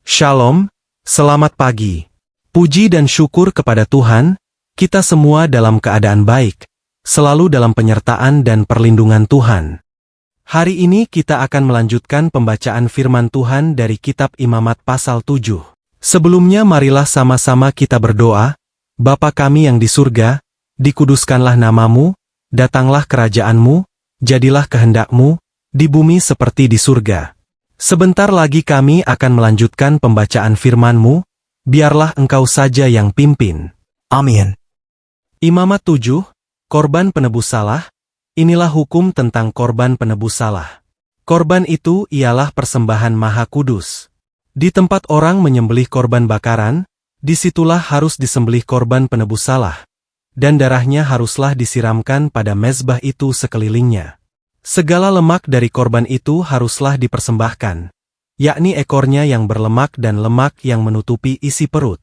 Shalom, selamat pagi. Puji dan syukur kepada Tuhan, kita semua dalam keadaan baik, selalu dalam penyertaan dan perlindungan Tuhan. Hari ini kita akan melanjutkan pembacaan firman Tuhan dari kitab Imamat pasal 7. Sebelumnya marilah sama-sama kita berdoa. Bapa kami yang di surga, dikuduskanlah namamu, datanglah kerajaanmu, jadilah kehendakmu, di bumi seperti di surga. Sebentar lagi kami akan melanjutkan pembacaan firman-Mu, biarlah Engkau saja yang pimpin. Amin. Imamat 7, Korban Penebus Salah. Inilah hukum tentang korban penebus salah. Korban itu ialah persembahan Maha Kudus. Di tempat orang menyembelih korban bakaran, disitulah harus disembelih korban penebus salah, dan darahnya haruslah disiramkan pada mezbah itu sekelilingnya. Segala lemak dari korban itu haruslah dipersembahkan, yakni ekornya yang berlemak dan lemak yang menutupi isi perut,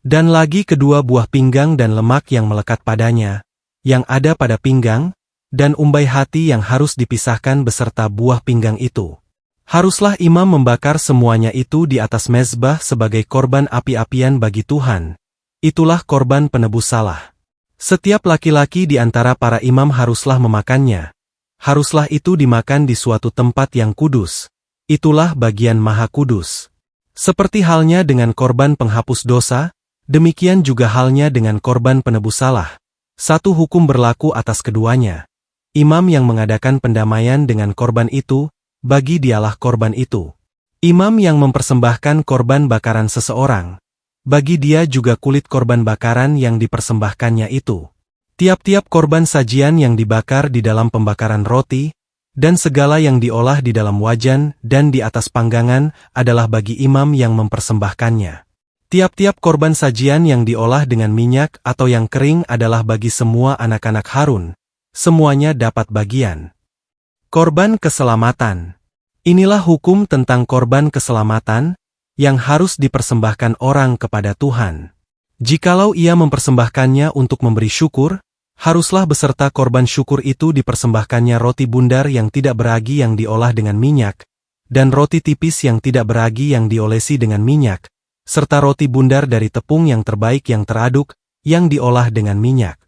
dan lagi kedua buah pinggang dan lemak yang melekat padanya, yang ada pada pinggang, dan umbai hati yang harus dipisahkan beserta buah pinggang itu. Haruslah imam membakar semuanya itu di atas mezbah sebagai korban api-apian bagi Tuhan. Itulah korban penebus salah. Setiap laki-laki di antara para imam haruslah memakannya. Haruslah itu dimakan di suatu tempat yang kudus. Itulah bagian Maha Kudus. Seperti halnya dengan korban penghapus dosa, demikian juga halnya dengan korban penebus salah. Satu hukum berlaku atas keduanya. Imam yang mengadakan pendamaian dengan korban itu, bagi dialah korban itu. Imam yang mempersembahkan korban bakaran seseorang, bagi dia juga kulit korban bakaran yang dipersembahkannya itu. Tiap-tiap korban sajian yang dibakar di dalam pembakaran roti, dan segala yang diolah di dalam wajan dan di atas panggangan adalah bagi imam yang mempersembahkannya. Tiap-tiap korban sajian yang diolah dengan minyak atau yang kering adalah bagi semua anak-anak Harun. Semuanya dapat bagian. Korban keselamatan. Inilah hukum tentang korban keselamatan, yang harus dipersembahkan orang kepada Tuhan. Jikalau ia mempersembahkannya untuk memberi syukur, haruslah beserta korban syukur itu dipersembahkannya roti bundar yang tidak beragi yang diolah dengan minyak, dan roti tipis yang tidak beragi yang diolesi dengan minyak, serta roti bundar dari tepung yang terbaik yang teraduk, yang diolah dengan minyak.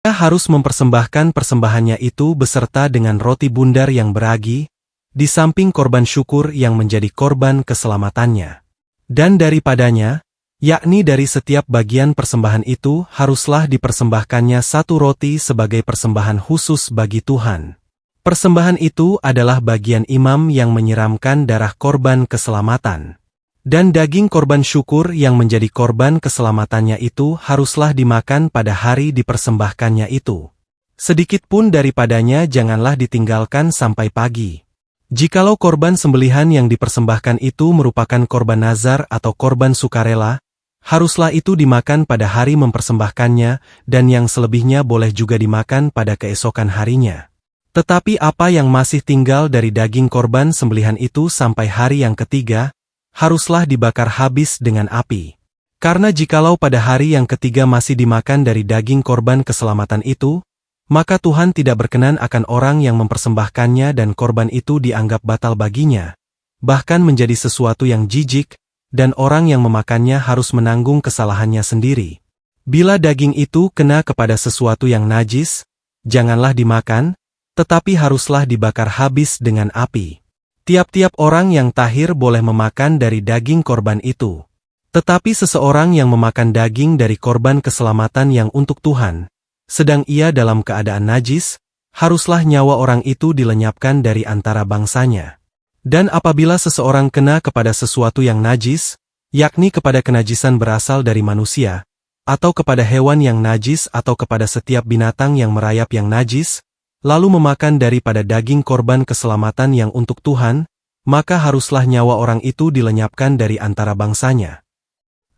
Ia harus mempersembahkan persembahannya itu beserta dengan roti bundar yang beragi, di samping korban syukur yang menjadi korban keselamatannya. Dan daripadanya, yakni dari setiap bagian persembahan itu haruslah dipersembahkannya satu roti sebagai persembahan khusus bagi Tuhan. Persembahan itu adalah bagian imam yang menyiramkan darah korban keselamatan. Dan daging korban syukur yang menjadi korban keselamatannya itu haruslah dimakan pada hari dipersembahkannya itu. Sedikit pun daripadanya janganlah ditinggalkan sampai pagi. Jikalau korban sembelihan yang dipersembahkan itu merupakan korban nazar atau korban sukarela, haruslah itu dimakan pada hari mempersembahkannya, dan yang selebihnya boleh juga dimakan pada keesokan harinya. Tetapi apa yang masih tinggal dari daging korban sembelihan itu sampai hari yang ketiga, haruslah dibakar habis dengan api. Karena jikalau pada hari yang ketiga masih dimakan dari daging korban keselamatan itu, maka Tuhan tidak berkenan akan orang yang mempersembahkannya dan korban itu dianggap batal baginya, bahkan menjadi sesuatu yang jijik, dan orang yang memakannya harus menanggung kesalahannya sendiri. Bila daging itu kena kepada sesuatu yang najis, janganlah dimakan, tetapi haruslah dibakar habis dengan api. Tiap-tiap orang yang tahir boleh memakan dari daging korban itu. Tetapi seseorang yang memakan daging dari korban keselamatan yang untuk Tuhan, sedang ia dalam keadaan najis, haruslah nyawa orang itu dilenyapkan dari antara bangsanya. Dan apabila seseorang kena kepada sesuatu yang najis, yakni kepada kenajisan berasal dari manusia, atau kepada hewan yang najis atau kepada setiap binatang yang merayap yang najis, lalu memakan daripada daging korban keselamatan yang untuk Tuhan, maka haruslah nyawa orang itu dilenyapkan dari antara bangsanya.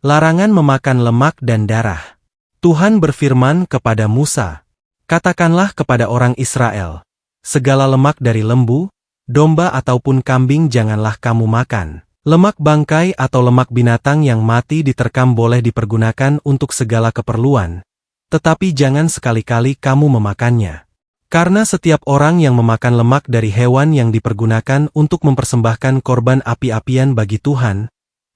Larangan memakan lemak dan darah. Tuhan berfirman kepada Musa, "Katakanlah kepada orang Israel, segala lemak dari lembu, domba ataupun kambing janganlah kamu makan. Lemak bangkai atau lemak binatang yang mati diterkam boleh dipergunakan untuk segala keperluan, tetapi jangan sekali-kali kamu memakannya. Karena setiap orang yang memakan lemak dari hewan yang dipergunakan untuk mempersembahkan korban api-apian bagi Tuhan,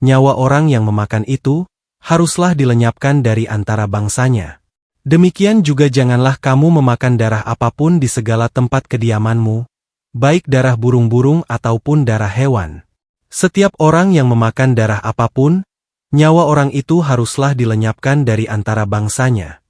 nyawa orang yang memakan itu haruslah dilenyapkan dari antara bangsanya. Demikian juga janganlah kamu memakan darah apapun di segala tempat kediamanmu, baik darah burung-burung ataupun darah hewan. Setiap orang yang memakan darah apapun, nyawa orang itu haruslah dilenyapkan dari antara bangsanya.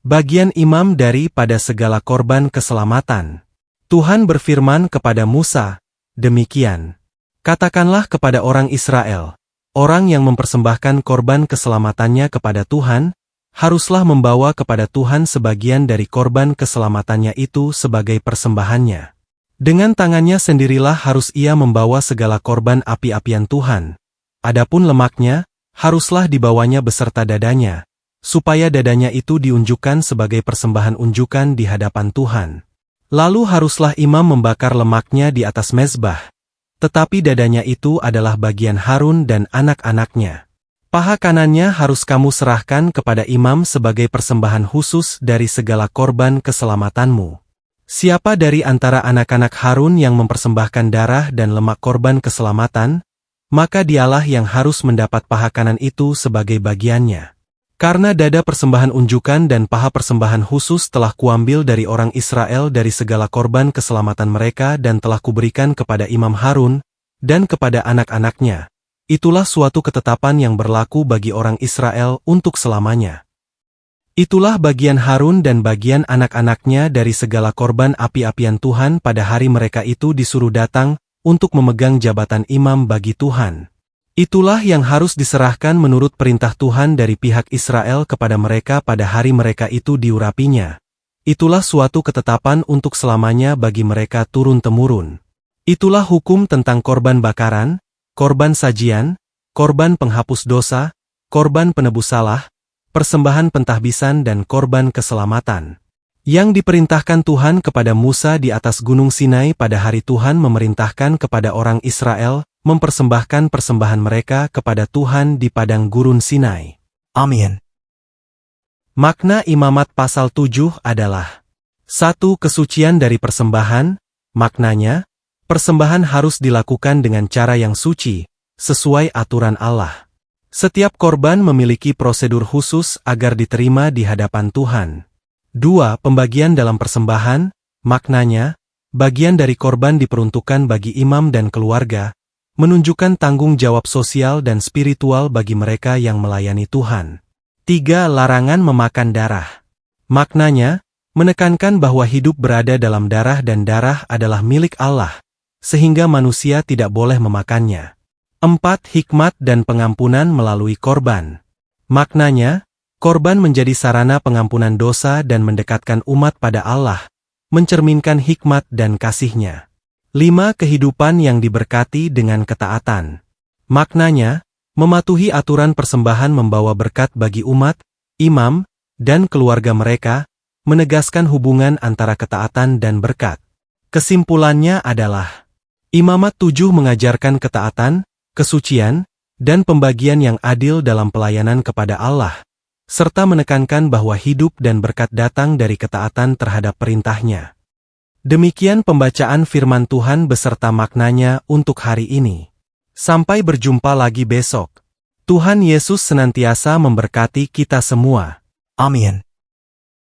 Bagian imam daripada segala korban keselamatan. Tuhan berfirman kepada Musa, demikian. Katakanlah kepada orang Israel, orang yang mempersembahkan korban keselamatannya kepada Tuhan, haruslah membawa kepada Tuhan sebagian dari korban keselamatannya itu sebagai persembahannya. Dengan tangannya sendirilah harus ia membawa segala korban api-apian Tuhan. Adapun lemaknya, haruslah dibawanya beserta dadanya, supaya dadanya itu diunjukkan sebagai persembahan unjukan di hadapan Tuhan. Lalu haruslah imam membakar lemaknya di atas mezbah, tetapi dadanya itu adalah bagian Harun dan anak-anaknya. Paha kanannya harus kamu serahkan kepada imam sebagai persembahan khusus dari segala korban keselamatanmu. Siapa dari antara anak-anak Harun yang mempersembahkan darah dan lemak korban keselamatan, maka dialah yang harus mendapat paha kanan itu sebagai bagiannya. Karena dada persembahan unjukan dan paha persembahan khusus telah kuambil dari orang Israel dari segala korban keselamatan mereka dan telah kuberikan kepada Imam Harun dan kepada anak-anaknya. Itulah suatu ketetapan yang berlaku bagi orang Israel untuk selamanya. Itulah bagian Harun dan bagian anak-anaknya dari segala korban api-apian Tuhan pada hari mereka itu disuruh datang untuk memegang jabatan imam bagi Tuhan. Itulah yang harus diserahkan menurut perintah Tuhan dari pihak Israel kepada mereka pada hari mereka itu diurapinya. Itulah suatu ketetapan untuk selamanya bagi mereka turun-temurun. Itulah hukum tentang korban bakaran, korban sajian, korban penghapus dosa, korban penebus salah, persembahan pentahbisan dan korban keselamatan. Yang diperintahkan Tuhan kepada Musa di atas Gunung Sinai pada hari Tuhan memerintahkan kepada orang Israel mempersembahkan persembahan mereka kepada Tuhan di padang gurun Sinai. Amin. Makna imamat pasal 7 adalah 1. Kesucian dari persembahan. Maknanya, persembahan harus dilakukan dengan cara yang suci, sesuai aturan Allah. Setiap korban memiliki prosedur khusus agar diterima di hadapan Tuhan. 2. Pembagian dalam persembahan. Maknanya, bagian dari korban diperuntukkan bagi imam dan keluarga, menunjukkan tanggung jawab sosial dan spiritual bagi mereka yang melayani Tuhan. 3. Larangan memakan darah. Maknanya, menekankan bahwa hidup berada dalam darah dan darah adalah milik Allah, sehingga manusia tidak boleh memakannya. 4. Hikmat dan pengampunan melalui korban. Maknanya, korban menjadi sarana pengampunan dosa dan mendekatkan umat pada Allah, mencerminkan hikmat dan kasih-Nya. 5. Kehidupan yang diberkati dengan ketaatan. Maknanya, mematuhi aturan persembahan membawa berkat bagi umat, imam, dan keluarga mereka, menegaskan hubungan antara ketaatan dan berkat. Kesimpulannya adalah, imamat 7 mengajarkan ketaatan, kesucian, dan pembagian yang adil dalam pelayanan kepada Allah, serta menekankan bahwa hidup dan berkat datang dari ketaatan terhadap perintah-Nya. Demikian pembacaan firman Tuhan beserta maknanya untuk hari ini. Sampai berjumpa lagi besok. Tuhan Yesus senantiasa memberkati kita semua. Amin.